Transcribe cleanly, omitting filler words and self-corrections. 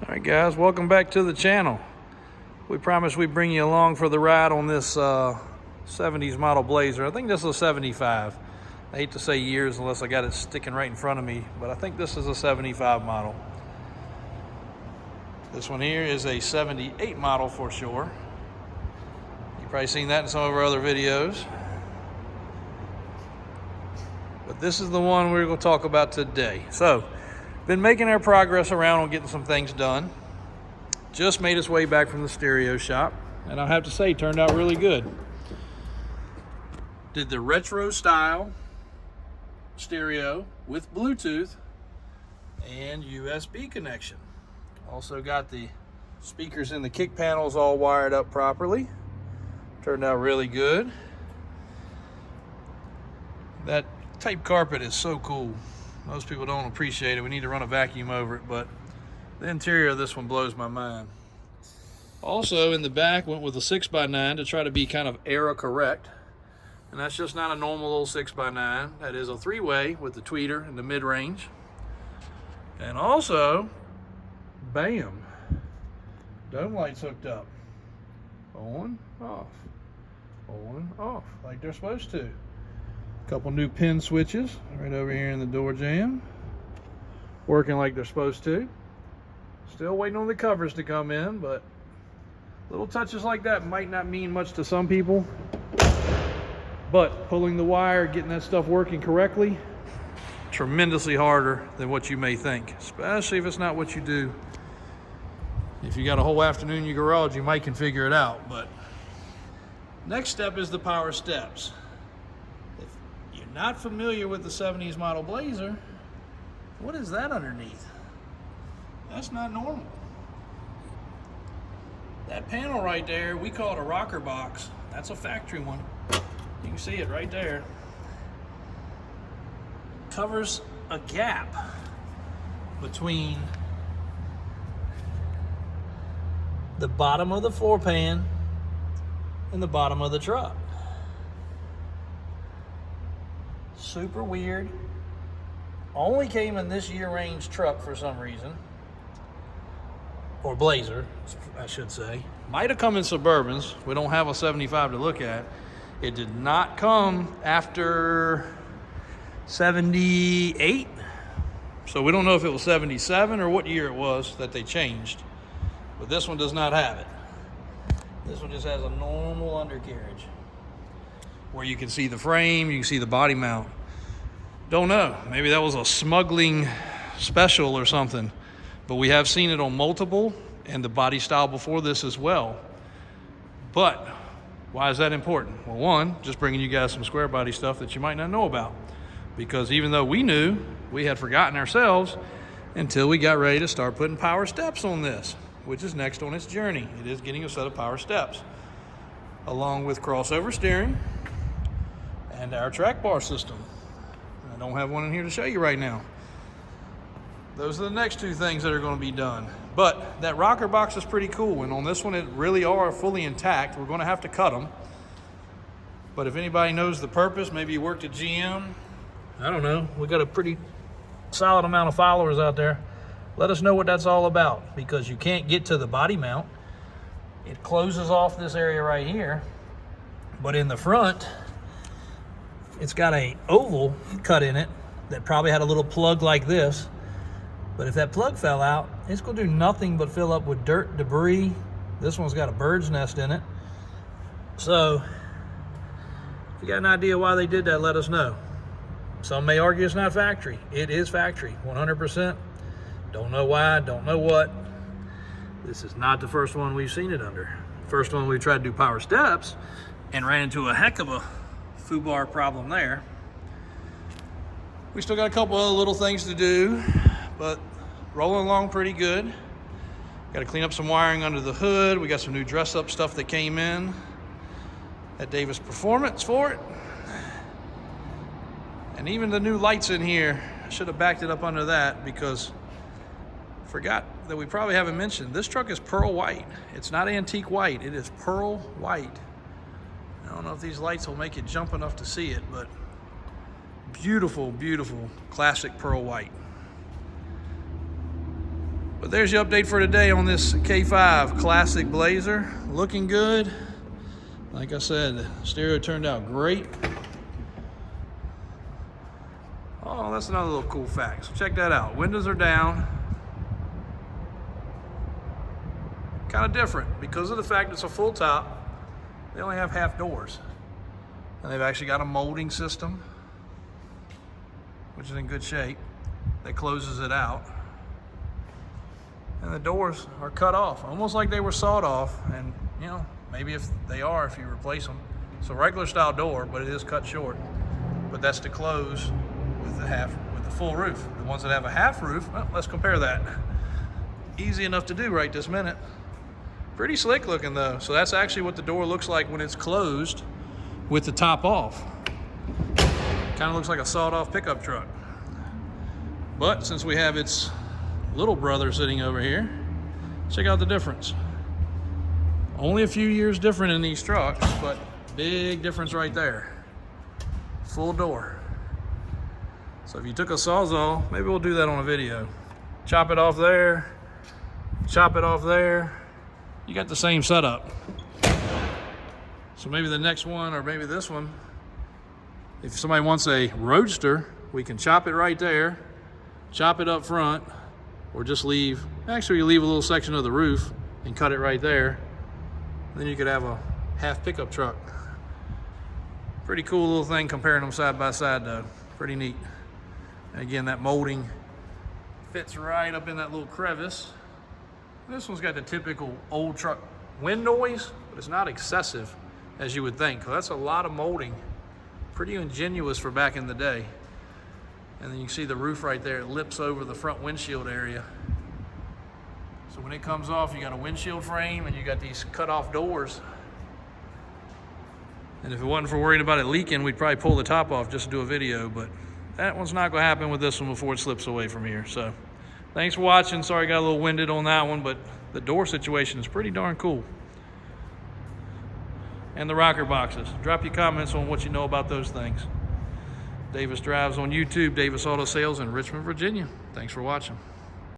All right, guys, welcome back to the channel. We promised we'd bring you along for the ride on this 70s model Blazer. I think this is a 75. I hate to say years unless I got it sticking right in front of me, but I think this is a 75 model. This one here is a 78 model for sure. You've probably seen that in some of our other videos. But this is the one we're going to talk about today. So, been making our progress around on getting some things done. Just made its way back from the stereo shop, and I have to say, turned out really good. Did the retro style stereo with Bluetooth and USB connection. Also got the speakers in the kick panels all wired up properly. Turned out really good. That tape carpet is so cool. Most people don't appreciate it. We need to run a vacuum over it, but the interior of this one blows my mind. Also in the back, went with a 6x9 to try to be kind of era correct. And that's just not a normal little 6x9. That is a 3-way with the tweeter and the mid-range. And also, bam, dome lights hooked up. On, off, on, off, like they're supposed to. Couple new pin switches right over here in the door jamb, working like they're supposed to. Still waiting on the covers to come in, but little touches like that might not mean much to some people, but pulling the wire, getting that stuff working correctly, tremendously harder than what you may think, especially if it's not what you do. If you got a whole afternoon in your garage, you might can figure it out. But next step is the power steps. Not familiar with the 70s model Blazer, what is that underneath? That's not normal. That panel right there, we call it a rocker box. That's a factory one. You can see it right there. Covers a gap between the bottom of the floor pan and the bottom of the truck. Super weird. Only came in this year range truck for some reason, or Blazer I should say. Might have come in Suburbans. We don't have a 75 to look at. It did not come after 78, so we don't know if it was 77 or what year it was that they changed, but this one does not have it. This one just has a normal undercarriage where you can see the frame, you can see the body mount. Don't know, maybe that was a smuggling special or something, but we have seen it on multiple and the body style before this as well. But why is that important? Well, one, just bringing you guys some square body stuff that you might not know about, because even though we knew, we had forgotten ourselves until we got ready to start putting power steps on this, which is next on its journey. It is getting a set of power steps along with crossover steering and our track bar system. I don't have one in here to show you right now. Those are the next two things that are going to be done. But that rocker box is pretty cool, and on this one it really are fully intact. We're going to have to cut them. But if anybody knows the purpose, maybe you worked at GM, I don't know, we got a pretty solid amount of followers out there. Let us know what that's all about, because you can't get to the body mount. It closes off this area right here, but in the front it's got a oval cut in it that probably had a little plug like this. But if that plug fell out, it's going to do nothing but fill up with dirt, debris. This one's got a bird's nest in it. So, if you got an idea why they did that, let us know. Some may argue it's not factory. It is factory, 100%. Don't know why, don't know what. This is not the first one we've seen it under. First one we tried to do power steps and ran into a heck of a foobar problem there. We still got a couple other little things to do, but rolling along pretty good. Got to clean up some wiring under the hood. We got some new dress up stuff that came in at Davis Performance for it. And even the new lights in here, I should have backed it up under that because forgot that we probably haven't mentioned, this truck is pearl white. It's not antique white, it is pearl white. I don't know if these lights will make it jump enough to see it, but beautiful, beautiful classic pearl white. But there's your update for today on this K5 Classic Blazer. Looking good. Like I said, the stereo turned out great. Oh, that's another little cool fact. So check that out. Windows are down. Kind of different because of the fact it's a full top. They only have half doors. And they've actually got a molding system, which is in good shape, that closes it out. And the doors are cut off, almost like they were sawed off. And you know, maybe if they are, if you replace them. It's a regular style door, but it is cut short. But that's to close with the full roof. The ones that have a half roof, well, let's compare that. Easy enough to do right this minute. Pretty slick looking though. So that's actually what the door looks like when it's closed with the top off. Kind of looks like a sawed off pickup truck. But since we have its little brother sitting over here, check out the difference. Only a few years different in these trucks, but big difference right there. Full door. So if you took a Sawzall, maybe we'll do that on a video. Chop it off there, chop it off there. You got the same setup. So maybe the next one, or maybe this one, if somebody wants a Roadster, we can chop it right there, chop it up front, or just leave, actually you leave a little section of the roof and cut it right there. Then you could have a half pickup truck. Pretty cool little thing comparing them side by side though. Pretty neat. And again, that molding fits right up in that little crevice. This one's got the typical old truck wind noise, but it's not excessive as you would think, because that's a lot of molding. Pretty ingenious for back in the day. And then you can see the roof right there, it lips over the front windshield area. So when it comes off, you got a windshield frame and you got these cut off doors. And if it wasn't for worrying about it leaking, we'd probably pull the top off just to do a video, but that one's not gonna happen with this one before it slips away from here. So thanks for watching. Sorry I got a little winded on that one, but the door situation is pretty darn cool. And the rocker boxes. Drop your comments on what you know about those things. Davis Drives on YouTube, Davis Auto Sales in Richmond, Virginia. Thanks for watching.